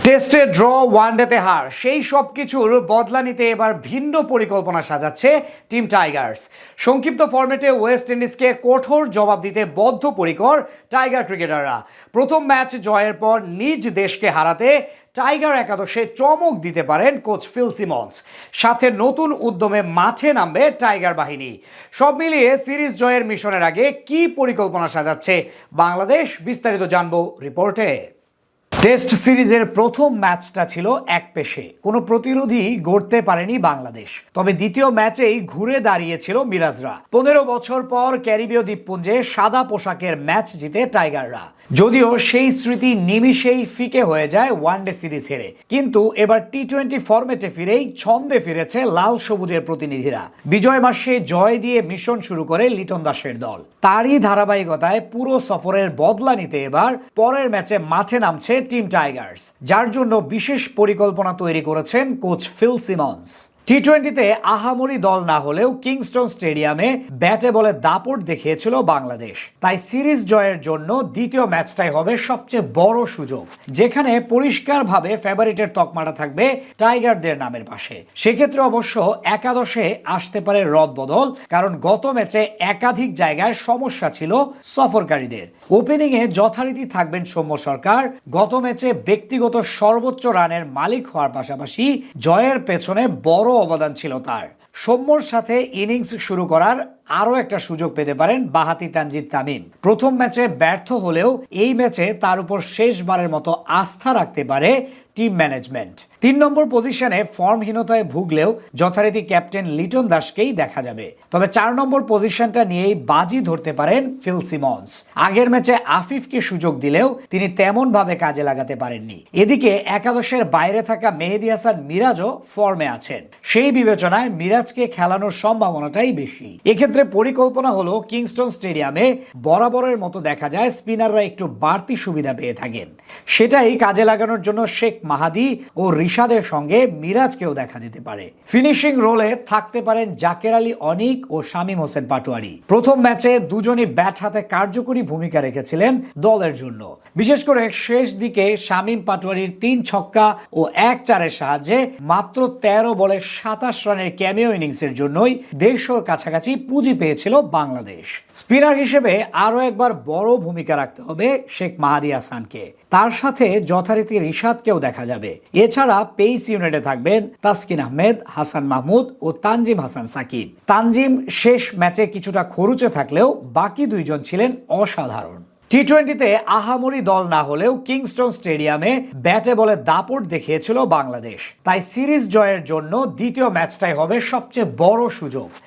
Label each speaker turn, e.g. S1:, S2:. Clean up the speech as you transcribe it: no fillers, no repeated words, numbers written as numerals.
S1: টেস্টে ড্র, ওয়ানডেতে হার, সেই সব কিছুর বদলা নিতে এবার ভিন্ন পরিকল্পনা সাজাচ্ছে টিম টাইগার্স। সংক্ষিপ্ত ফরম্যাটে ওয়েস্ট ইন্ডিজকে কঠোর জবাব দিতে বদ্ধপরিকর টাইগার ক্রিকেটাররা। প্রথম ম্যাচ জয়ের পর নিজ দেশকে হারাতে টাইগার একাদশে চমক দিতে পারেন কোচ ফিল সিমন্স। সাথে নতুন উদ্যমে মাঠে নামবে টাইগার বাহিনী। সব মিলিয়ে সিরিজ জয়ের মিশনের আগে কি পরিকল্পনা সাজাচ্ছে বাংলাদেশ, বিস্তারিত জানবো রিপোর্টে। টেস্ট সিরিজের প্রথম ম্যাচটা ছিল একপেশে, কোনো প্রতিরোধী গড়তে পারেনি বাংলাদেশ। তবে দ্বিতীয় ম্যাচেই ঘুরে দাঁড়িয়েছিল মিরাজরা। 15 বছর পর ক্যারিবীয় দ্বীপপুঞ্জে সাদা পোশাকের ম্যাচ জিতে টাইগাররা। যদিও সেই স্মৃতি নিমিষেই ফিকে হয়ে যায় ওয়ানডে সিরিজ হেরে, কিন্তু এবার টি-20 ফরম্যাটে ফিরেই ছন্দে ফিরেছে লাল সবুজের প্রতিনিধিরা। বিজয় মাসে জয় দিয়ে মিশন শুরু করে লিটন দাসের দল। তারই ধারাবাহিকতায় পুরো সফরের বদলা নিতে এবার পরের ম্যাচে মাঠে নামছে টিম টাইগার্স, যার জন্য বিশেষ পরিকল্পনা তৈরি করেছেন কোচ ফিল সিমন্স। টি-20তে আহামরি দল না হলেও কিংস্টন স্টেডিয়ামে ব্যাটে বলে দাপট দেখিয়েছিল বাংলাদেশ। তাই সিরিজ জয়ের জন্য দ্বিতীয় ম্যাচটাই হবে সবচেয়ে বড় সুযোগ, যেখানে পরিষ্কারভাবে ফেভারিটের তকমাটা থাকবে টাইগারদের নামের পাশে। সেক্ষেত্রে অবশ্য একাদশে আসতে পারে রদবদল, কারণ গত ম্যাচে একাধিক জায়গায় সমস্যা ছিল সফরকারীদের। ওপেনিংয়ে যথারীতি থাকবেন সৌম্য সরকার। গত ম্যাচে ব্যক্তিগত সর্বোচ্চ রানের মালিক হওয়ার পাশাপাশি জয়ের পেছনে বড় অবদান ছিল তার। সৌম্যর সাথে ইনিংস শুরু করার আরও একটা সুযোগ পেতে পারেন বাঁহাতি তানজিদ তামিম। প্রথম ম্যাচে ব্যর্থ হলেও এই ম্যাচে তার উপর শেষবারের মতো আস্থা রাখতে পারে টিম ম্যানেজমেন্ট। 3 নম্বর পজিশনে ফর্মহীনতায় ভুগলেও যথারীতি ক্যাপ্টেন লিটন দাসকেই দেখা যাবে। তবে 4 নম্বর পজিশনটা নিয়েই বাজি ধরতে পারেন ফিল সিমন্স। আগের ম্যাচে আফিফকে সুযোগ দিলেও তিনি তেমন ভাবে কাজে লাগাতে পারেননি। এদিকে একাদশের বাইরে থাকা মেহেদী হাসান মিরাজও ফর্মে আছেন। সেই বিবেচনায় মিরাজকে খেলানোর সম্ভাবনাটাই বেশি। এক্ষেত্রে পরিকল্পনা হলো কিংস্টন স্টেডিয়ামে বরাবরের মতো দেখা যায় স্পিনাররা একটু বাড়তি সুবিধা পেয়ে থাকেন। সেটাই কাজে লাগানোর জন্য শেখ মাহাদি ও রিশাদের সঙ্গে মিরাজকেও দেখা যেতে পারে। ফিনিশিং রোলে থাকতে পারেন জাকের আলী অনিক ও শামীম হোসেন পাটোয়ারি। প্রথম ম্যাচে দুজনই ব্যাট হাতে কার্যকরী ভূমিকা রেখেছিলেন দলের জন্য। বিশেষ করে শেষ দিকে শামীম পাটোয়ারির 3 ছক্কা ও 1 চারের সাহায্যে মাত্র 13 বলে 27 রানের ক্যামিও ইনিংসের জন্যই 150 কাছাকাছি পুঁজি পেয়েছিল বাংলাদেশ। স্পিনার হিসেবে আরো একবার বড় ভূমিকা রাখতে হবে শেখ মাহাদি হাসানকে। তার সাথে যথারীতি রিশাদকেও দেখা যাবে। এছাড়া পেস ইউনিটে থাকবেন তাসকিন আহমেদ, হাসান মাহমুদ ও তানজিম হাসান সাকিব। তানজিম শেষ ম্যাচে কিছুটা খরুচে থাকলেও বাকি দুইজন ছিলেন অসাধারণ। টি-20তে আহামরি দল না হলেও কিংস্টন স্টেডিয়ামে ব্যাটে বলে দাপট দেখিয়েছিল বাংলাদেশ। তাই সিরিজ জয়ের জন্য দ্বিতীয় ম্যাচটাই হবে সবচেয়ে বড় সুযোগ,